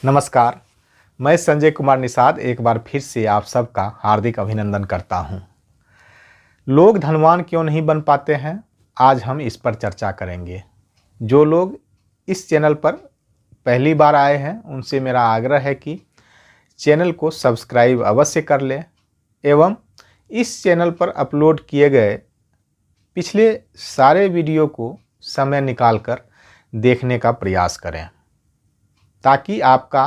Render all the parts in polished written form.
नमस्कार। मैं संजय कुमार निषाद एक बार फिर से आप सबका हार्दिक अभिनंदन करता हूं। लोग धनवान क्यों नहीं बन पाते हैं, आज हम इस पर चर्चा करेंगे। जो लोग इस चैनल पर पहली बार आए हैं उनसे मेरा आग्रह है कि चैनल को सब्सक्राइब अवश्य कर लें एवं इस चैनल पर अपलोड किए गए पिछले सारे वीडियो को समय निकालकर देखने का प्रयास करें ताकि आपका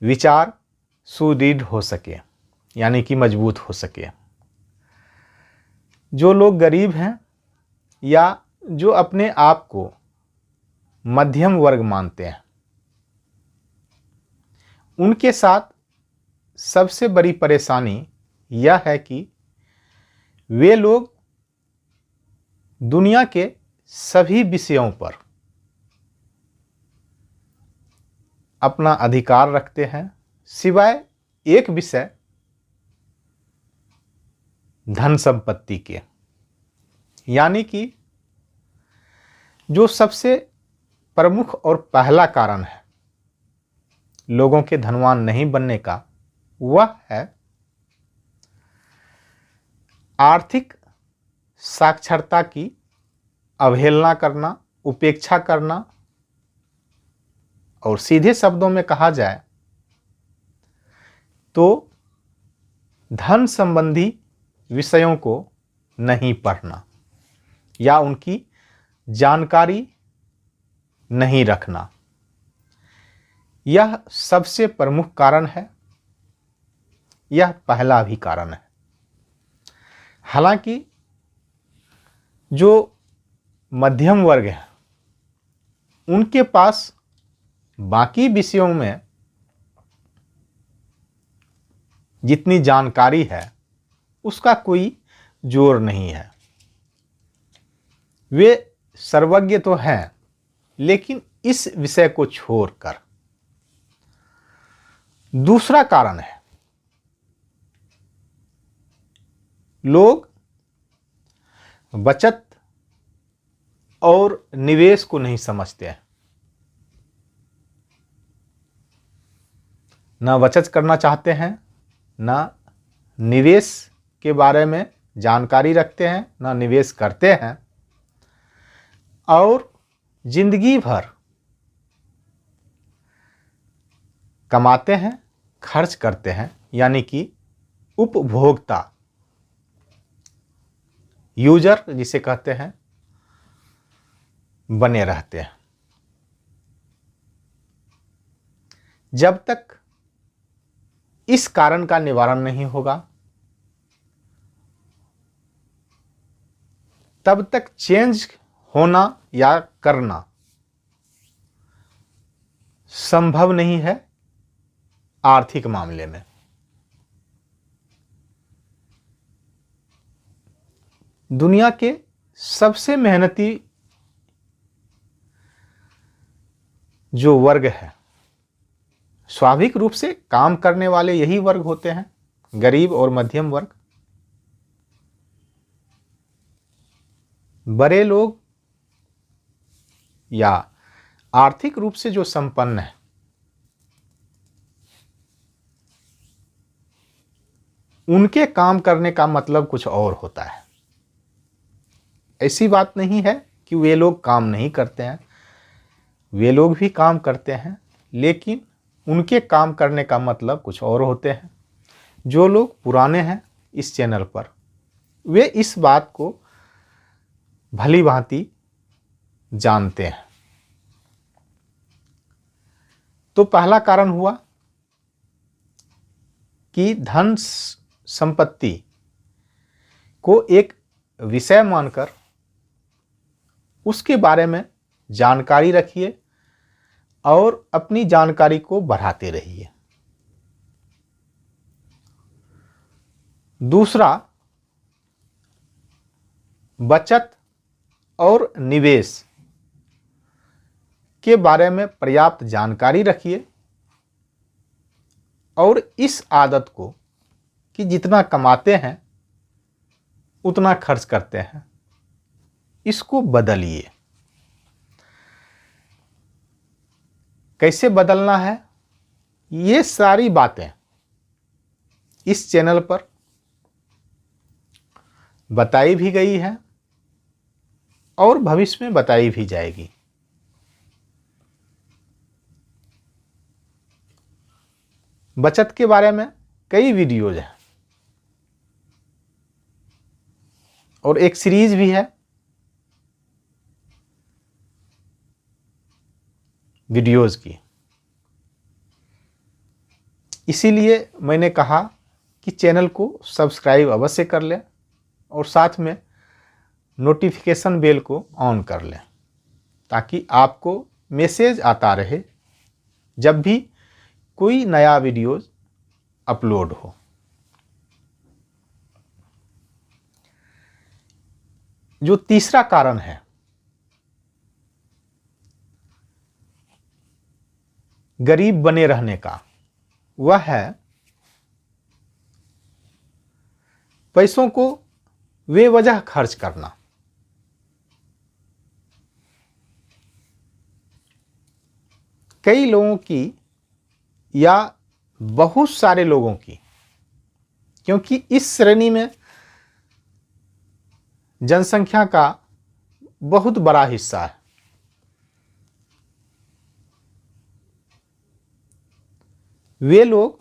विचार सुदृढ़ हो सके, यानी कि मजबूत हो सके। जो लोग गरीब हैं या जो अपने आप को मध्यम वर्ग मानते हैं, उनके साथ सबसे बड़ी परेशानी यह है कि वे लोग दुनिया के सभी विषयों पर अपना अधिकार रखते हैं, सिवाय एक विषय धन संपत्ति के। यानी कि जो सबसे प्रमुख और पहला कारण है लोगों के धनवान नहीं बनने का, वह है आर्थिक साक्षरता की अवहेलना करना, उपेक्षा करना, और सीधे शब्दों में कहा जाए तो धन संबंधी विषयों को नहीं पढ़ना या उनकी जानकारी नहीं रखना, यह सबसे प्रमुख कारण है। यह पहला भी कारण है। हालांकि जो मध्यम वर्ग है उनके पास बाकी विषयों में जितनी जानकारी है उसका कोई जोर नहीं है। वे सर्वज्ञ तो हैं, लेकिन इस विषय को छोड़कर। दूसरा कारण है लोग बचत और निवेश को नहीं समझते हैं। ना बचत करना चाहते हैं, ना निवेश के बारे में जानकारी रखते हैं, ना निवेश करते हैं, और जिंदगी भर कमाते हैं, खर्च करते हैं, यानी कि उपभोक्ता, यूजर जिसे कहते हैं, बने रहते हैं। जब तक इस कारण का निवारण नहीं होगा तब तक चेंज होना या करना संभव नहीं है आर्थिक मामले में। दुनिया के सबसे मेहनती जो वर्ग है, स्वाभाविक रूप से काम करने वाले यही वर्ग होते हैं, गरीब और मध्यम वर्ग। बड़े लोग या आर्थिक रूप से जो संपन्न है, उनके काम करने का मतलब कुछ और होता है। ऐसी बात नहीं है कि वे लोग काम नहीं करते हैं, वे लोग भी काम करते हैं, लेकिन उनके काम करने का मतलब कुछ और होते हैं। जो लोग पुराने हैं इस चैनल पर, वे इस बात को भली भांति जानते हैं। तो पहला कारण हुआ कि धन संपत्ति को एक विषय मानकर उसके बारे में जानकारी रखिए और अपनी जानकारी को बढ़ाते रहिए। दूसरा, बचत और निवेश के बारे में पर्याप्त जानकारी रखिए और इस आदत को कि जितना कमाते हैं उतना खर्च करते हैं, इसको बदलिए। कैसे बदलना है ये सारी बातें इस चैनल पर बताई भी गई है और भविष्य में बताई भी जाएगी। बचत के बारे में कई वीडियोज हैं और एक सीरीज भी है वीडियोज की। इसीलिए मैंने कहा कि चैनल को सब्सक्राइब अवश्य कर लें और साथ में नोटिफिकेशन बेल को ऑन कर लें ताकि आपको मैसेज आता रहे जब भी कोई नया वीडियो अपलोड हो। जो तीसरा कारण है गरीब बने रहने का, वह है पैसों को बेवजह खर्च करना। कई लोगों की या बहुत सारे लोगों की, क्योंकि इस श्रेणी में जनसंख्या का बहुत बड़ा हिस्सा है, वे लोग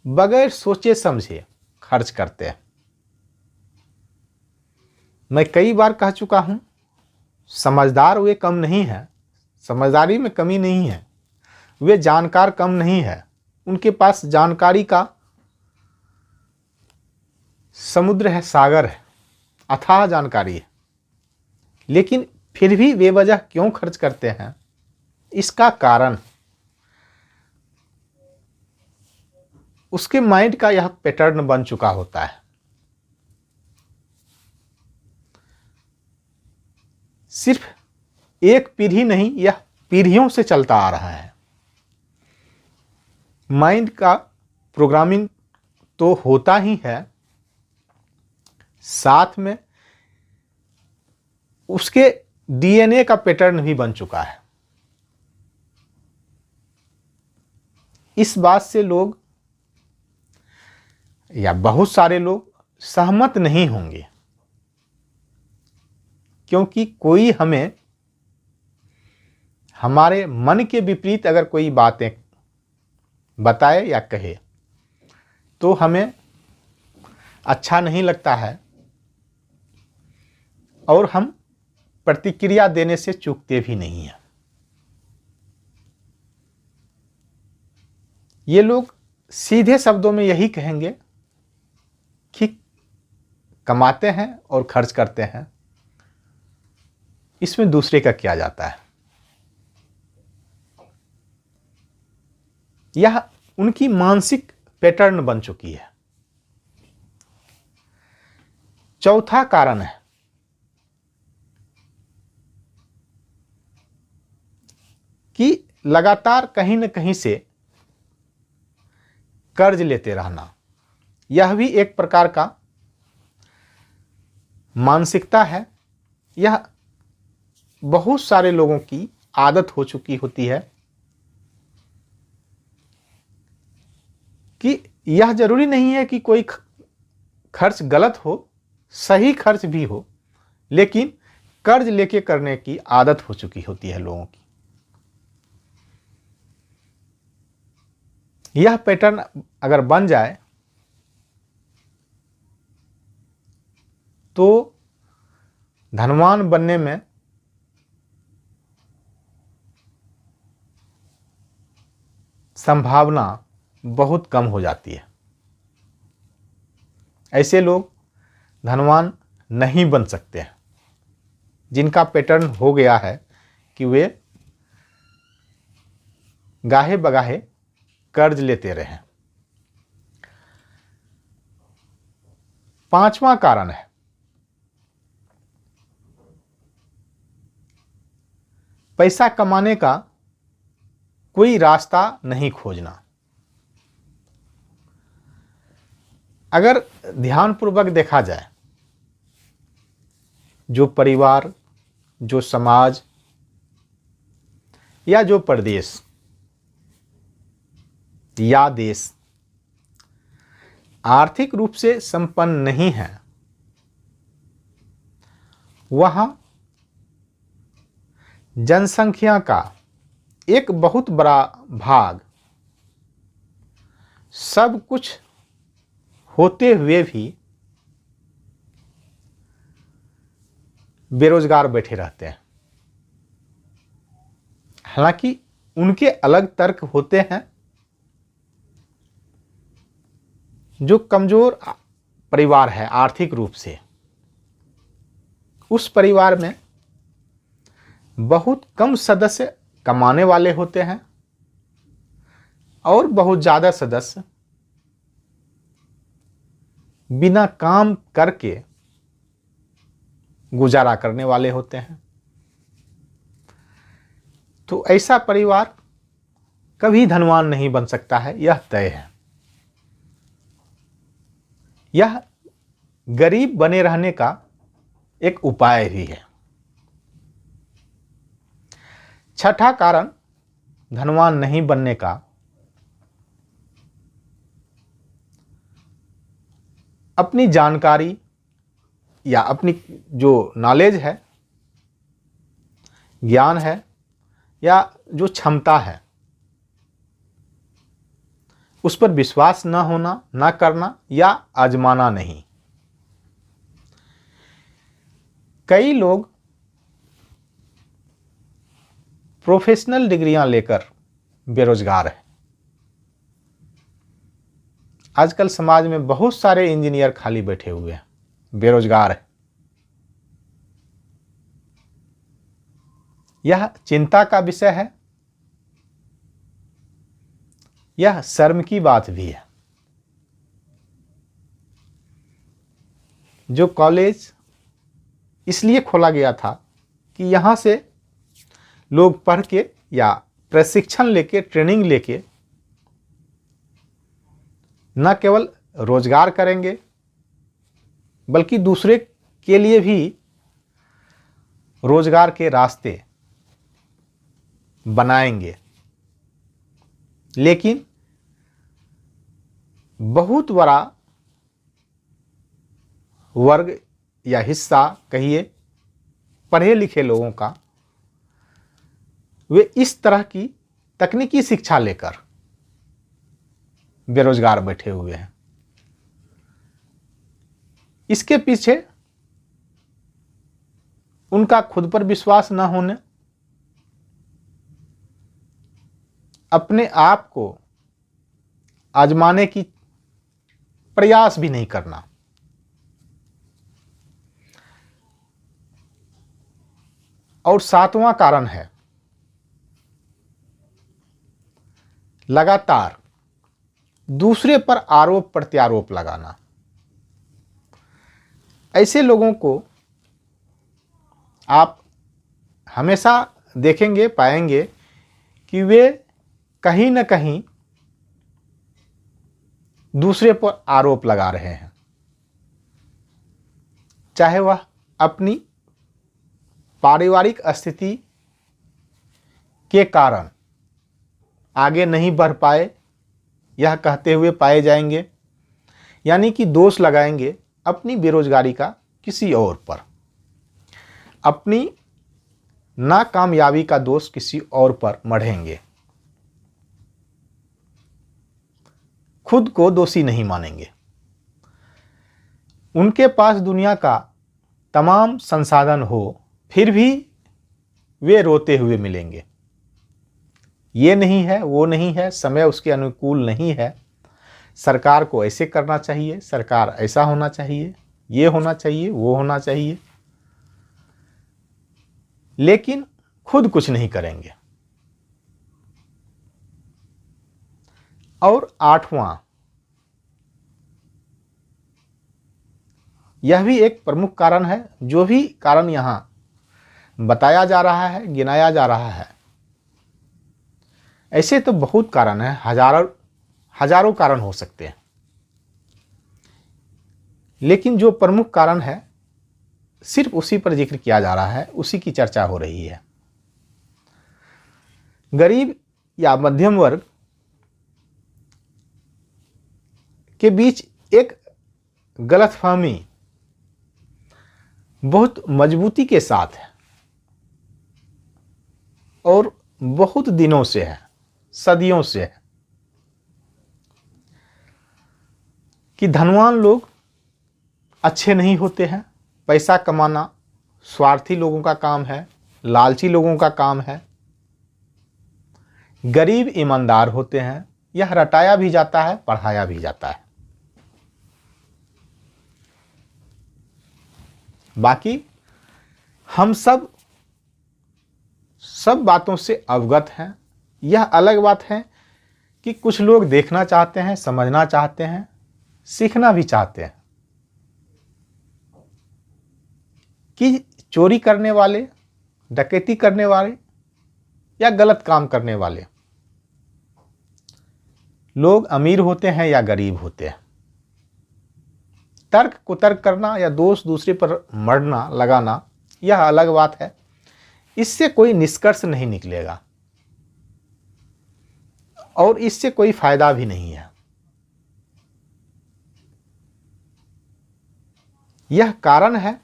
बगैर सोचे समझे खर्च करते हैं। मैं कई बार कह चुका हूं, समझदार वे कम नहीं है, समझदारी में कमी नहीं है, वे जानकार कम नहीं है, उनके पास जानकारी का समुद्र है, सागर है, अथाह जानकारी है, लेकिन फिर भी बेवजह क्यों खर्च करते हैं? इसका कारण उसके माइंड का यह पैटर्न बन चुका होता है। सिर्फ एक पीढ़ी नहीं, यह पीढ़ियों से चलता आ रहा है। माइंड का प्रोग्रामिंग तो होता ही है, साथ में उसके डीएनए का पैटर्न भी बन चुका है। इस बात से लोग या बहुत सारे लोग सहमत नहीं होंगे, क्योंकि कोई हमें हमारे मन के विपरीत अगर कोई बातें बताए या कहे तो हमें अच्छा नहीं लगता है और हम प्रतिक्रिया देने से चूकते भी नहीं हैं। ये लोग सीधे शब्दों में यही कहेंगे कि कमाते हैं और खर्च करते हैं, इसमें दूसरे का क्या जाता है। यह उनकी मानसिक पैटर्न बन चुकी है। चौथा कारण है कि लगातार कहीं न कहीं से कर्ज लेते रहना। यह भी एक प्रकार का मानसिकता है। यह बहुत सारे लोगों की आदत हो चुकी होती है कि यह जरूरी नहीं है कि कोई खर्च गलत हो, सही खर्च भी हो, लेकिन कर्ज लेके करने की आदत हो चुकी होती है लोगों की। यह पैटर्न अगर बन जाए तो धनवान बनने में संभावना बहुत कम हो जाती है। ऐसे लोग धनवान नहीं बन सकते हैं जिनका पैटर्न हो गया है कि वे गाहे बगाहे कर्ज लेते रहे। पांचवा कारण है पैसा कमाने का कोई रास्ता नहीं खोजना। अगर ध्यानपूर्वक देखा जाए, जो परिवार, जो समाज या जो प्रदेश या देश आर्थिक रूप से संपन्न नहीं है, वहां जनसंख्या का एक बहुत बड़ा भाग सब कुछ होते हुए भी बेरोजगार बैठे रहते हैं। हालांकि उनके अलग तर्क होते हैं। जो कमजोर परिवार है आर्थिक रूप से, उस परिवार में बहुत कम सदस्य कमाने वाले होते हैं और बहुत ज़्यादा सदस्य बिना काम करके गुजारा करने वाले होते हैं। तो ऐसा परिवार कभी धनवान नहीं बन सकता है, यह तय है। यह गरीब बने रहने का एक उपाय भी है। छठा कारण धनवान नहीं बनने का अपनी जानकारी या अपनी जो नॉलेज है, ज्ञान है या जो क्षमता है, उस पर विश्वास न होना, न करना या आजमाना नहीं। कई लोग प्रोफेशनल डिग्रियां लेकर बेरोजगार हैं। आजकल समाज में बहुत सारे इंजीनियर खाली बैठे हुए हैं, बेरोजगार हैं। यह चिंता का विषय है, यह शर्म की बात भी है। जो कॉलेज इसलिए खोला गया था कि यहाँ से लोग पढ़ के या प्रशिक्षण लेके, ट्रेनिंग लेके न केवल रोजगार करेंगे बल्कि दूसरे के लिए भी रोजगार के रास्ते बनाएंगे। लेकिन बहुत बड़ा वर्ग या हिस्सा कहिए पढ़े लिखे लोगों का, वे इस तरह की तकनीकी शिक्षा लेकर बेरोजगार बैठे हुए हैं। इसके पीछे उनका खुद पर विश्वास न होने, अपने आप को आजमाने की प्रयास भी नहीं करना, और सातवां कारण है लगातार दूसरे पर आरोप प्रत्यारोप लगाना। ऐसे लोगों को आप हमेशा देखेंगे, पाएंगे कि वे कहीं न कहीं दूसरे पर आरोप लगा रहे हैं, चाहे वह अपनी पारिवारिक स्थिति के कारण आगे नहीं बढ़ पाए यह कहते हुए पाए जाएंगे, यानी कि दोष लगाएंगे अपनी बेरोजगारी का किसी और पर, अपनी नाकामयाबी का दोष किसी और पर मढ़ेंगे, खुद को दोषी नहीं मानेंगे। उनके पास दुनिया का तमाम संसाधन हो, फिर भी वे रोते हुए मिलेंगे। ये नहीं है, वो नहीं है, समय उसके अनुकूल नहीं है, सरकार को ऐसे करना चाहिए, सरकार ऐसा होना चाहिए, ये होना चाहिए, वो होना चाहिए, लेकिन खुद कुछ नहीं करेंगे। और आठवां, यह भी एक प्रमुख कारण है। जो भी कारण यहां बताया जा रहा है, गिनाया जा रहा है, ऐसे तो बहुत कारण हैं, हजारों कारण हो सकते हैं, लेकिन जो प्रमुख कारण है सिर्फ उसी पर जिक्र किया जा रहा है, उसी की चर्चा हो रही है। गरीब या मध्यम वर्ग के बीच एक गलतफहमी बहुत मजबूती के साथ है और बहुत दिनों से है, सदियों से है, कि धनवान लोग अच्छे नहीं होते हैं। पैसा कमाना स्वार्थी लोगों का काम है, लालची लोगों का काम है। गरीब ईमानदार होते हैं। यह रटाया भी जाता है, पढ़ाया भी जाता है। बाकी हम सब बातों से अवगत हैं। यह अलग बात है कि कुछ लोग देखना चाहते हैं, समझना चाहते हैं, सीखना भी चाहते हैं कि चोरी करने वाले, डकैती करने वाले या गलत काम करने वाले लोग अमीर होते हैं या गरीब होते हैं। तर्क कुतर्क करना या दोष दूसरे पर मढ़ना लगाना यह अलग बात है। इससे कोई निष्कर्ष नहीं निकलेगा और इससे कोई फायदा भी नहीं है। यह कारण है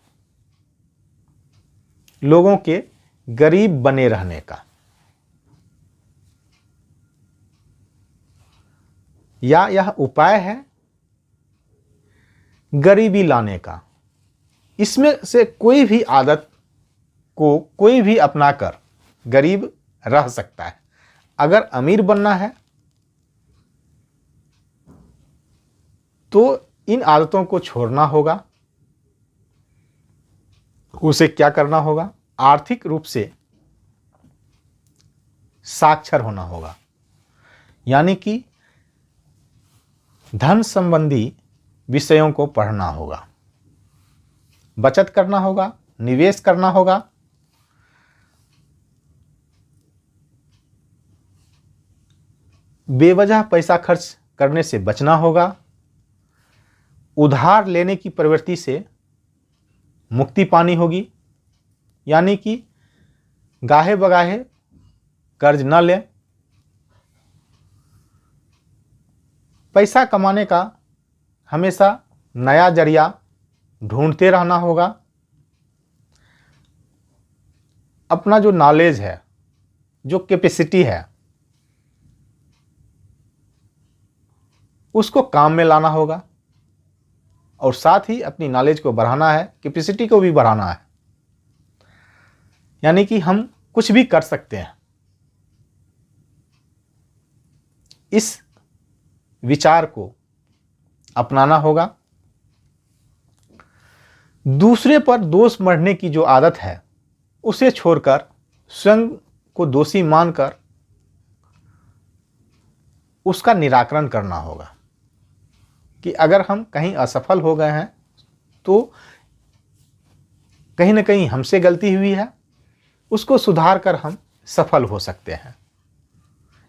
लोगों के गरीब बने रहने का, या यह उपाय है गरीबी लाने का। इसमें से कोई भी आदत को कोई भी अपनाकर गरीब रह सकता है। अगर अमीर बनना है तो इन आदतों को छोड़ना होगा। उसे क्या करना होगा? आर्थिक रूप से साक्षर होना होगा, यानी कि धन संबंधी विषयों को पढ़ना होगा, बचत करना होगा, निवेश करना होगा, बेवजह पैसा खर्च करने से बचना होगा, उधार लेने की प्रवृत्ति से मुक्ति पानी होगी, यानी कि गाहे बगाहे कर्ज न लें। पैसा कमाने का हमेशा नया जरिया ढूंढते रहना होगा। अपना जो नॉलेज है, जो कैपेसिटी है, उसको काम में लाना होगा और साथ ही अपनी नॉलेज को बढ़ाना है, कैपेसिटी को भी बढ़ाना है। यानी कि हम कुछ भी कर सकते हैं। इस विचार को अपनाना होगा। दूसरे पर दोष मढ़ने की जो आदत है उसे छोड़कर स्वयं को दोषी मानकर उसका निराकरण करना होगा कि अगर हम कहीं असफल हो गए हैं तो कहीं ना कहीं हमसे गलती हुई है, उसको सुधार कर हम सफल हो सकते हैं।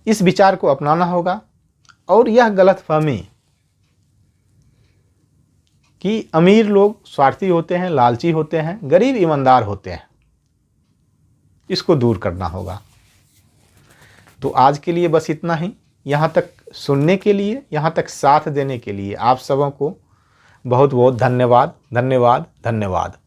इस विचार को अपनाना होगा और यह गलतफहमी कि अमीर लोग स्वार्थी होते हैं, लालची होते हैं, गरीब ईमानदार होते हैं, इसको दूर करना होगा। तो आज के लिए बस इतना ही। यहाँ तक सुनने के लिए, यहाँ तक साथ देने के लिए आप सबों को बहुत बहुत धन्यवाद, धन्यवाद, धन्यवाद।